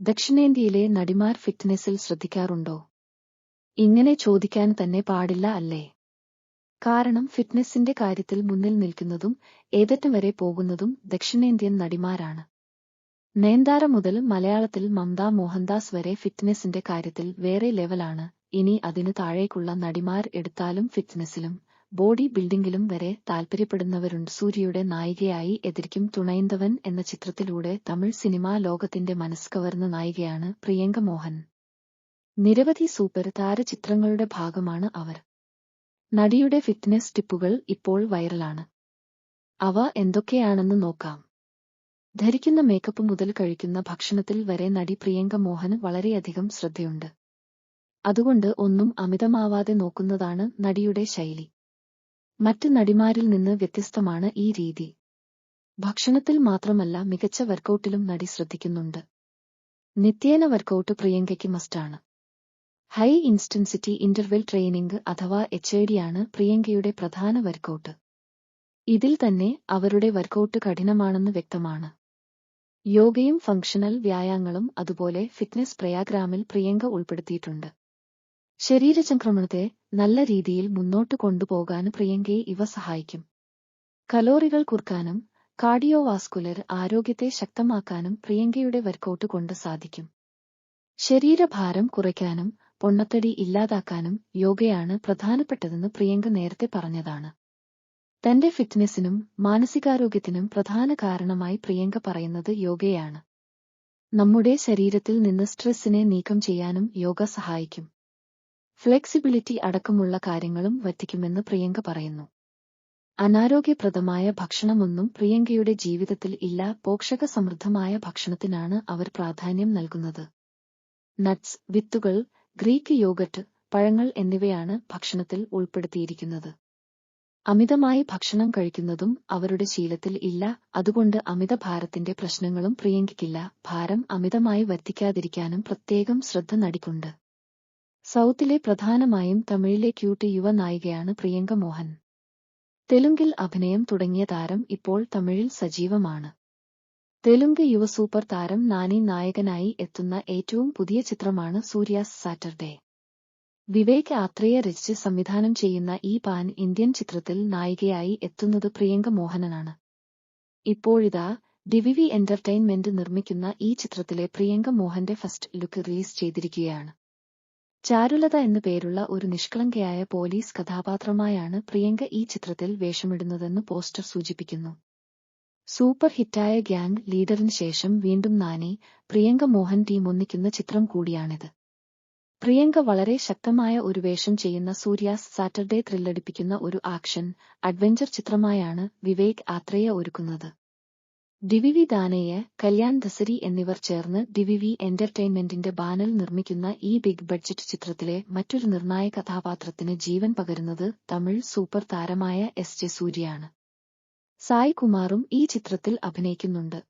ദക്ഷിണേന്ത്യയിലെ നടിമാർ ഫിറ്റ്നെസിൽ ശ്രദ്ധിക്കാറുണ്ടോ? ഇങ്ങനെ ചോദിക്കാൻ തന്നെ പാടില്ല അല്ലേ? കാരണം ഫിറ്റ്നെസിന്റെ കാര്യത്തിൽ മുന്നിൽ നിൽക്കുന്നതും ഏതറ്റം വരെ പോകുന്നതും ദക്ഷിണേന്ത്യൻ നടിമാരാണ്. നയൻതാര മുതൽ മലയാളത്തിൽ മമത മോഹൻദാസ് വരെ ഫിറ്റ്നെസിന്റെ കാര്യത്തിൽ വേറെ ലെവലാണ്. ഇനി അതിനു താഴേക്കുള്ള നടിമാർ എടുത്താലും ഫിറ്റ്നെസിലും ബോഡി ബിൽഡിംഗിലും വരെ താൽപര്യപ്പെടുന്നവരുണ്ട്. സൂര്യയുടെ നായികയായി എതിരിക്കും തുണൈന്തവൻ എന്ന ചിത്രത്തിലൂടെ തമിഴ് സിനിമാ ലോകത്തിന്റെ മനസ്സ് കവർന്ന നായികയാണ് പ്രിയങ്ക മോഹൻ. നിരവധി സൂപ്പർ താര ചിത്രങ്ങളുടെ ഭാഗമാണ് അവർ. നടിയുടെ ഫിറ്റ്നസ് ടിപ്പുകൾ ഇപ്പോൾ വൈറലാണ്. അവ എന്തൊക്കെയാണെന്ന് നോക്കാം. ധരിക്കുന്ന മേക്കപ്പ് മുതൽ കഴിക്കുന്ന ഭക്ഷണത്തിൽ വരെ നടി പ്രിയങ്ക മോഹന് വളരെയധികം ശ്രദ്ധയുണ്ട്. അതുകൊണ്ട് ഒന്നും അമിതമാവാതെ നോക്കുന്നതാണ് നടിയുടെ ശൈലി. മറ്റ് നടിമാരിൽ നിന്ന് വ്യത്യസ്തമാണ് ഈ രീതി. ഭക്ഷണത്തിൽ മാത്രമല്ല, മികച്ച വർക്കൌട്ടിലും നടി ശ്രദ്ധിക്കുന്നുണ്ട്. നിത്യേന വർക്കൌട്ട് പ്രിയങ്കയ്ക്ക് മസ്റ്റാണ്. ഹൈ ഇന്റൻസിറ്റി ഇന്റർവെൽ ട്രെയിനിംഗ് അഥവാ HIIT ആണ് പ്രിയങ്കയുടെ പ്രധാന വർക്കൌട്ട്. ഇതിൽ തന്നെ അവരുടെ വർക്കൌട്ട് കഠിനമാണെന്ന് വ്യക്തമാണ്. യോഗയും ഫങ്ഷണൽ വ്യായാമങ്ങളും അതുപോലെ ഫിറ്റ്നസ് പ്രോഗ്രാമിൽ പ്രിയങ്ക ഉൾപ്പെടുത്തിയിട്ടുണ്ട്. ശരീരചംക്രമണത്തെ നല്ല രീതിയിൽ മുന്നോട്ട് കൊണ്ടുപോകാൻ പ്രിയങ്കയെ ഇവ സഹായിക്കും. കലോറികൾ കുറക്കാനും കാർഡിയോവാസ്കുലർ ആരോഗ്യത്തെ ശക്തമാക്കാനും പ്രിയങ്കയുടെ വർക്കൌട്ട് കൊണ്ട് സാധിക്കും. ശരീരഭാരം കുറയ്ക്കാനും പൊണ്ണത്തടി ഇല്ലാതാക്കാനും യോഗയാണ് പ്രധാനപ്പെട്ടതെന്ന് പ്രിയങ്ക നേരത്തെ പറഞ്ഞതാണ്. തന്റെ ഫിറ്റ്നസിനും മാനസികാരോഗ്യത്തിനും പ്രധാന കാരണമായി പ്രിയങ്ക പറയുന്നത് യോഗയാണ്. നമ്മുടെ ശരീരത്തിൽ നിന്ന് സ്ട്രെസ്സിനെ നീക്കം ചെയ്യാനും യോഗ സഹായിക്കും. ഫ്ലെക്സിബിലിറ്റി അടക്കമുള്ള കാര്യങ്ങളും വർദ്ധിക്കുമെന്ന് പ്രിയങ്ക പറയുന്നു. അനാരോഗ്യപ്രദമായ ഭക്ഷണമൊന്നും പ്രിയങ്കയുടെ ജീവിതത്തിൽ ഇല്ല. പോഷകസമൃദ്ധമായ ഭക്ഷണത്തിനാണ് അവർ പ്രാധാന്യം നൽകുന്നത്. നട്ട്സ്, വിത്തുകൾ, ഗ്രീക്ക് യോഗട്ട്, പഴങ്ങൾ എന്നിവയാണ് ഭക്ഷണത്തിൽ ഉൾപ്പെടുത്തിയിരിക്കുന്നത്. അമിതമായി ഭക്ഷണം കഴിക്കുന്നതും അവരുടെ ശീലത്തിൽ ഇല്ല. അതുകൊണ്ട് അമിതഭാരത്തിന്റെ പ്രശ്നങ്ങളും പ്രിയങ്കയ്ക്കില്ല. ഭാരം അമിതമായി വർദ്ധിക്കാതിരിക്കാനും പ്രത്യേകം ശ്രദ്ധ നടിക്കുണ്ട്. സൗത്തിലെ പ്രധാനമായും തമിഴിലെ ക്യൂട്ട് യുവ നായികയാണ് പ്രിയങ്ക മോഹൻ. തെലുങ്കിൽ അഭിനയം തുടങ്ങിയ താരം ഇപ്പോൾ തമിഴിൽ സജീവമാണ്. തെലുങ്ക് യുവ സൂപ്പർ താരം നാനി നായകനായി എത്തുന്ന ഏറ്റവും പുതിയ ചിത്രമാണ് സൂര്യാസ് സാറ്റർഡേ. വിവേക് ആത്രേയ രചിച്ച് സംവിധാനം ചെയ്യുന്ന ഈ പാൻ ഇന്ത്യൻ ചിത്രത്തിൽ നായികയായി എത്തുന്നത് പ്രിയങ്ക മോഹനാണ്. ഇപ്പോഴിതാ ഡിവിവി എന്റർടൈൻമെന്റ് നിർമ്മിക്കുന്ന ഈ ചിത്രത്തിലെ പ്രിയങ്ക മോഹന്റെ ഫസ്റ്റ് ലുക്ക് റിലീസ് ചെയ്തിരിക്കുകയാണ്. ചാരുലത എന്നു പേരുള്ള ഒരു നിഷ്കളങ്കയായ പോലീസ് കഥാപാത്രമായാണ് പ്രിയങ്ക ഈ ചിത്രത്തിൽ വേഷമിടുന്നതെന്ന് പോസ്റ്റർ സൂചിപ്പിക്കുന്നു. സൂപ്പർ ഹിറ്റായ ഗ്യാങ് ലീഡറിന് ശേഷം വീണ്ടും നാനി, പ്രിയങ്ക മോഹൻ ടീം ഒന്നിക്കുന്ന ചിത്രം കൂടിയാണിത്. പ്രിയങ്ക വളരെ ശക്തമായ ഒരു വേഷം ചെയ്യുന്ന സൂര്യാസ് സാറ്റർഡേ ത്രില്ലടിപ്പിക്കുന്ന ഒരു ആക്ഷൻ അഡ്വഞ്ചർ ചിത്രമായാണ് വിവേക് ആത്രേയ ഒരുക്കുന്നത്. ഡിവിവി ദാനയ്യ, കല്യാൺ ദസരി എന്നിവർ ചേർന്ന് ഡിവിവി എന്റർടൈൻമെന്റിന്റെ ബാനറിൽ നിർമ്മിക്കുന്ന ഈ ബിഗ് ബഡ്ജറ്റ് ചിത്രത്തിലെ മറ്റൊരു നിർണായക കഥാപാത്രത്തിന് ജീവൻ പകരുന്നത് തമിഴ് സൂപ്പർ താരമായ SJ സൂര്യയാണ്. സായ് കുമാറും ഈ ചിത്രത്തിൽ അഭിനയിക്കുന്നുണ്ട്.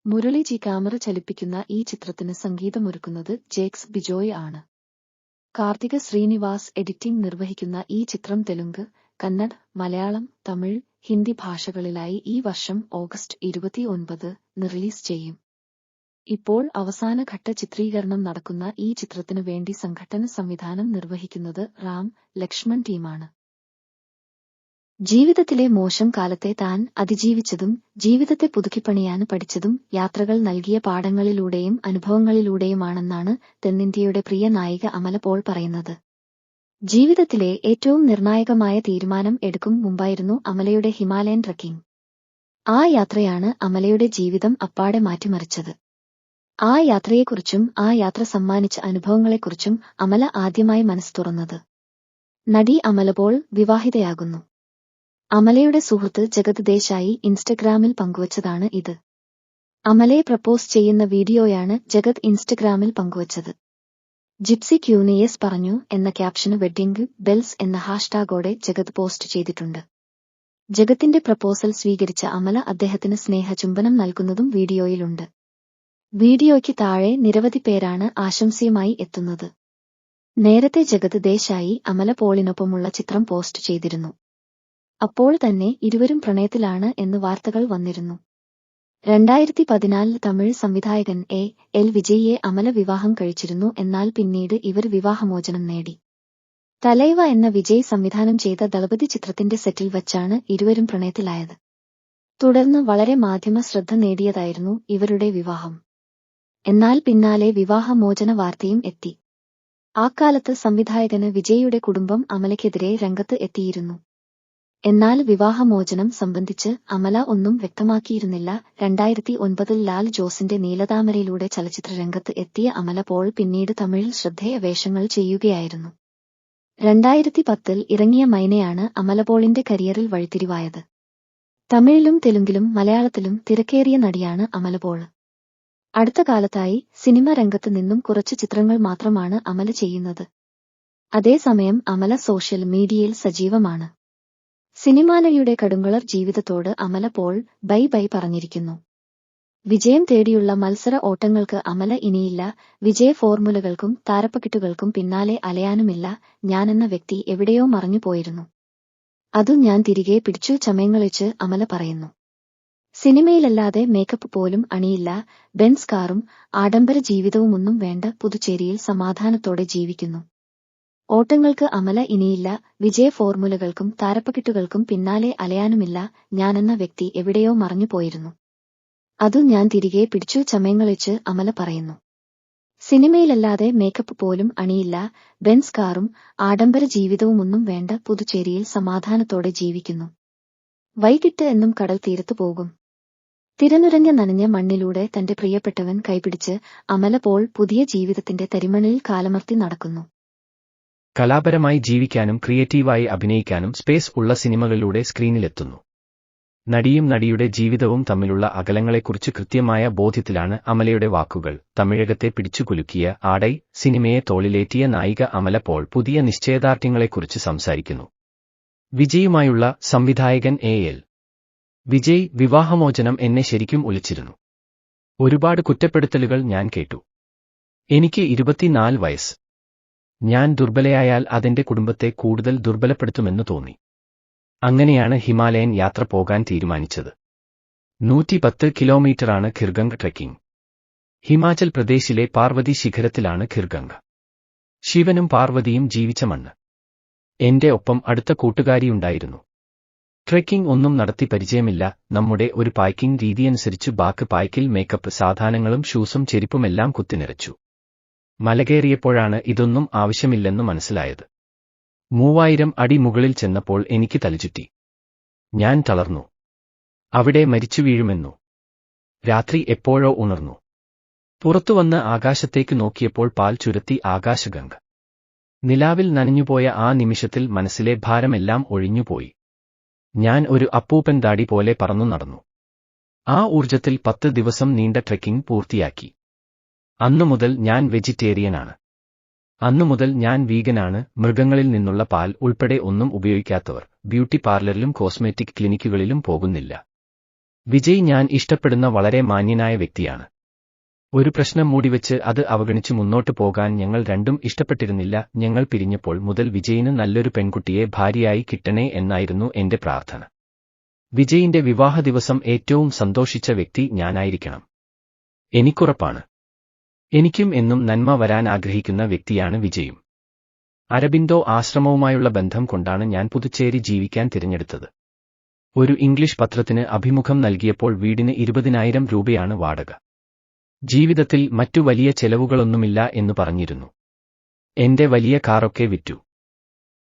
മുരളി ജി ക്യാമറ ചലിപ്പിക്കുന്ന ഈ ചിത്രത്തിന് സംഗീതമൊരുക്കുന്നത് ജേക്സ് ബിജോയ് ആണ്. കാർത്തിക ശ്രീനിവാസ് എഡിറ്റിംഗ് നിർവഹിക്കുന്ന ഈ ചിത്രം തെലുങ്ക്, കന്നഡ, മലയാളം, തമിഴ്, ഹിന്ദി ഭാഷകളിലായി ഈ വർഷം ഓഗസ്റ്റ് 29 റിലീസ് ചെയ്യും. ഇപ്പോൾ അവസാനഘട്ട ചിത്രീകരണം നടക്കുന്ന ഈ ചിത്രത്തിനു വേണ്ടി സംഘട്ടന സംവിധാനം നിർവഹിക്കുന്നത് റാം ലക്ഷ്മൺ ടീമാണ്. ജീവിതത്തിലെ മോശം കാലത്തെ താൻ അതിജീവിച്ചതും ജീവിതത്തെ പുതുക്കിപ്പണിയാൻ പഠിച്ചതും യാത്രകൾ നൽകിയ പാഠങ്ങളിലൂടെയും അനുഭവങ്ങളിലൂടെയുമാണെന്നാണ് തെന്നിന്ത്യയുടെ പ്രിയ നായിക അമല പോൾ പറയുന്നത്. ജീവിതത്തിലെ ഏറ്റവും നിർണായകമായ തീരുമാനം എടുക്കും മുമ്പായിരുന്നു അമലയുടെ ഹിമാലയൻ ട്രക്കിംഗ്. ആ യാത്രയാണ് അമലയുടെ ജീവിതം അപ്പാടെ മാറ്റിമറിച്ചത്. ആ യാത്രയെക്കുറിച്ചും ആ യാത്ര സമ്മാനിച്ച അനുഭവങ്ങളെക്കുറിച്ചും അമല ആദ്യമായി മനസ്സ് തുറന്നത്. നടി അമല പോൾ വിവാഹിതയാകുന്നു. അമലയുടെ സുഹൃത്ത് ജഗത് ദേശായി ഇൻസ്റ്റഗ്രാമിൽ പങ്കുവച്ചതാണ് ഇത്. അമലയെ പ്രപ്പോസ് ചെയ്യുന്ന വീഡിയോയാണ് ജഗത് ഇൻസ്റ്റഗ്രാമിൽ പങ്കുവച്ചത്. ജിപ്സി ക്യൂനിയസ് പറഞ്ഞു എന്ന ക്യാപ്ഷന് വെഡ്ഡിംഗ് ബെൽസ് എന്ന ഹാഷ്ടാഗോടെ ജഗത് പോസ്റ്റ് ചെയ്തിട്ടുണ്ട്. ജഗത്തിന്റെ പ്രപ്പോസൽ സ്വീകരിച്ച അമല അദ്ദേഹത്തിന് സ്നേഹചുംബനം നൽകുന്നതും വീഡിയോയിലുണ്ട്. വീഡിയോയ്ക്ക് താഴെ നിരവധി പേരാണ് ആശംസയുമായി എത്തുന്നത്. നേരത്തെ ജഗത് ദേശായി അമല പോളിനൊപ്പമുള്ള ചിത്രം പോസ്റ്റ് ചെയ്തിരുന്നു. അപ്പോൾ തന്നെ ഇരുവരും പ്രണയത്തിലാണ് എന്ന് വാർത്തകൾ വന്നിരുന്നു. 2014 തമിഴ് സംവിധായകൻ എൽ വിജയിയെ അമല വിവാഹം കഴിച്ചിരുന്നു. എന്നാൽ പിന്നീട് ഇവർ വിവാഹമോചനം നേടി. തലൈവ എന്ന വിജയ് സംവിധാനം ചെയ്ത ദളപതി ചിത്രത്തിന്റെ സെറ്റിൽ വച്ചാണ് ഇരുവരും പ്രണയത്തിലായത്. തുടർന്ന് വളരെ മാധ്യമ ശ്രദ്ധ നേടിയതായിരുന്നു ഇവരുടെ വിവാഹം. എന്നാൽ പിന്നാലെ വിവാഹമോചന വാർത്തയും എത്തി. ആക്കാലത്ത് സംവിധായകന് വിജയിയുടെ കുടുംബം അമലയ്ക്കെതിരെ രംഗത്ത് എത്തിയിരുന്നു. എന്നാൽ വിവാഹമോചനം സംബന്ധിച്ച് അമല ഒന്നും വ്യക്തമാക്കിയിരുന്നില്ല. 2009 ലാൽ ജോസിന്റെ നീലതാമരയിലൂടെ ചലച്ചിത്ര രംഗത്ത് എത്തിയ അമല പോൾ പിന്നീട് തമിഴിൽ ശ്രദ്ധേയ വേഷങ്ങൾ ചെയ്യുകയായിരുന്നു. 2010 ഇറങ്ങിയ മൈനയാണ് അമല പോളിന്റെ കരിയറിൽ വഴിത്തിരിവായത്. തമിഴിലും തെലുങ്കിലും മലയാളത്തിലും തിരക്കേറിയ നടിയാണ് അമല പോൾ. അടുത്ത കാലത്തായി സിനിമ രംഗത്ത് നിന്നും കുറച്ച് ചിത്രങ്ങൾ മാത്രമാണ് അമല ചെയ്യുന്നത്. അതേസമയം അമല സോഷ്യൽ മീഡിയയിൽ സജീവമാണ്. സിനിമാനടിയുടെ കടുംകളർ ജീവിതത്തോട് അമല പോൾ ബൈ ബൈ പറഞ്ഞിരിക്കുന്നു. വിജയം തേടിയുള്ള മത്സര ഓട്ടങ്ങൾക്ക് അമല ഇനിയില്ല. വിജയ ഫോർമുലകൾക്കും താരപ്പകിട്ടുകൾക്കും പിന്നാലെ അലയാനുമില്ല. ഞാനെന്ന വ്യക്തി എവിടെയോ മറഞ്ഞുപോയിരുന്നു. അതു ഞാൻ തിരികെ പിടിച്ചു ചമയങ്ങളിച്ച് അമല പറയുന്നു. സിനിമയിലല്ലാതെ മേക്കപ്പ് പോലും അണിയില്ല. ബെൻസ് കാറും ആഡംബര ജീവിതവുമൊന്നും വേണ്ട. പുതുച്ചേരിയിൽ സമാധാനത്തോടെ ജീവിക്കുന്നു. ഓട്ടങ്ങൾക്ക് അമല ഇനിയില്ല. വിജയ ഫോർമുലകൾക്കും താരപ്പകിട്ടുകൾക്കും പിന്നാലെ അലയാനുമില്ല. ഞാനെന്ന വ്യക്തി എവിടെയോ മറഞ്ഞുപോയിരുന്നു. അതു ഞാൻ തിരികെ പിടിച്ചു ചമയങ്ങളിച്ച് അമല പറയുന്നു. സിനിമയിലല്ലാതെ മേക്കപ്പ് പോലും അണിയില്ല. ബെൻസ് കാറും ആഡംബര ജീവിതവുമൊന്നും വേണ്ട. പുതുച്ചേരിയിൽ സമാധാനത്തോടെ ജീവിക്കുന്നു. വൈകിട്ട് എന്നും കടൽ തീരത്തു പോകും. തിരനുരഞ്ഞ നനഞ്ഞ മണ്ണിലൂടെ തന്റെ പ്രിയപ്പെട്ടവൻ കൈപിടിച്ച് അമല പോൾ പുതിയ ജീവിതത്തിന്റെ തരിമണിൽ കാലമർത്തി നടക്കുന്നു. കലാപരമായി ജീവിക്കാനും ക്രിയേറ്റീവായി അഭിനയിക്കാനും സ്പേസ് ഉള്ള സിനിമകളിലൂടെ സ്ക്രീനിലെത്തുന്നു. നടിയും നടിയുടെ ജീവിതവും തമ്മിലുള്ള അകലങ്ങളെക്കുറിച്ച് കൃത്യമായ ബോധ്യത്തിലാണ് അമലയുടെ വാക്കുകൾ. തമിഴകത്തെ പിടിച്ചുകുലുക്കിയ ആടൈ സിനിമയെ തോളിലേറ്റിയ നായിക അമല പോൾ പുതിയ നിശ്ചയദാർഢ്യങ്ങളെക്കുറിച്ച് സംസാരിക്കുന്നു. വിജയുമായുള്ള സംവിധായകൻ എൽ വിജയ് വിവാഹമോചനം എന്നെ ശരിക്കും ഒലിച്ചിരുന്നു. ഒരുപാട് കുറ്റപ്പെടുത്തലുകൾ ഞാൻ കേട്ടു. എനിക്ക് 24 വയസ്സ്. ഞാൻ ദുർബലയായാൽ അതെന്റെ കുടുംബത്തെ കൂടുതൽ ദുർബലപ്പെടുത്തുമെന്ന് തോന്നി. അങ്ങനെയാണ് ഹിമാലയൻ യാത്ര പോകാൻ തീരുമാനിച്ചത്. 110 കിലോമീറ്ററാണ് ഖിർഗംഗ് ട്രെക്കിംഗ്. ഹിമാചൽ പ്രദേശിലെ പാർവതി ശിഖരത്തിലാണ് ഖിർഗംഗ്. ശിവനും പാർവതിയും ജീവിച്ച മണ്ണ്. എന്റെ ഒപ്പം അടുത്ത കൂട്ടുകാരിയുണ്ടായിരുന്നു. ട്രെക്കിംഗ് ഒന്നും നടത്തി പരിചയമില്ല. നമ്മുടെ ഒരു പായ്ക്കിംഗ് രീതിയനുസരിച്ച് ബാക്ക് പായ്ക്കിൽ മേക്കപ്പ് സാധനങ്ങളും ഷൂസും ചെരിപ്പുമെല്ലാം കുത്തിനിറച്ചു. മലകേറിയപ്പോഴാണ് ഇതൊന്നും ആവശ്യമില്ലെന്ന് മനസ്സിലായത്. 3000 അടി മുകളിൽ ചെന്നപ്പോൾ എനിക്ക് തലചുറ്റി. ഞാൻ തളർന്നു. അവിടെ മരിച്ചു വീഴുമെന്നു. രാത്രി എപ്പോഴോ ഉണർന്നു. പുറത്തുവന്ന് ആകാശത്തേക്ക് നോക്കിയപ്പോൾ പാൽ ചുരത്തി ആകാശഗംഗ. നിലാവിൽ നനഞ്ഞുപോയ ആ നിമിഷത്തിൽ മനസ്സിലെ ഭാരമെല്ലാം ഒഴിഞ്ഞുപോയി. ഞാൻ ഒരു അപ്പൂപ്പൻ ദാടി പോലെ പറന്നു നടന്നു. ആ ഊർജത്തിൽ 10 ദിവസം നീണ്ട ട്രെക്കിംഗ് പൂർത്തിയാക്കി. അന്നുമുതൽ ഞാൻ വെജിറ്റേറിയനാണ്. അന്നുമുതൽ ഞാൻ വീഗനാണ്. മൃഗങ്ങളിൽ നിന്നുള്ള പാൽ ഉൾപ്പെടെ ഒന്നും ഉപയോഗിക്കാത്തവർ. ബ്യൂട്ടി പാർലറിലും കോസ്മെറ്റിക് ക്ലിനിക്കുകളിലും പോകുന്നില്ല. വിജയ് ഞാൻ ഇഷ്ടപ്പെടുന്ന വളരെ മാന്യനായ വ്യക്തിയാണ്. ഒരു പ്രശ്നം മൂടിവെച്ച് അത് അവഗണിച്ച് മുന്നോട്ടു പോകാൻ ഞങ്ങൾ രണ്ടും ഇഷ്ടപ്പെട്ടിരുന്നില്ല. ഞങ്ങൾ പിരിഞ്ഞപ്പോൾ മുതൽ വിജയിന് നല്ലൊരു പെൺകുട്ടിയെ ഭാര്യയായി കിട്ടണേ എന്നായിരുന്നു എന്റെ പ്രാർത്ഥന. വിജയിന്റെ വിവാഹ ദിവസം ഏറ്റവും സന്തോഷിച്ച വ്യക്തി ഞാനായിരിക്കണം. എനിക്കുറപ്പാണ്. എനിക്കും എന്നും നന്മ വരാൻ ആഗ്രഹിക്കുന്ന വ്യക്തിയാണ് വിജയും. അരബിന്ദോ ആശ്രമവുമായുള്ള ബന്ധം കൊണ്ടാണ് ഞാൻ പുതുച്ചേരി ജീവിക്കാൻ തിരഞ്ഞെടുത്തത്. ഒരു ഇംഗ്ലീഷ് പത്രത്തിന് അഭിമുഖം നൽകിയപ്പോൾ വീടിന് 20,000 രൂപയാണ് വാടക. ജീവിതത്തിൽ മറ്റു വലിയ ചെലവുകളൊന്നുമില്ല എന്ന് പറഞ്ഞിരുന്നു. എന്റെ വലിയ കാറൊക്കെ വിറ്റു.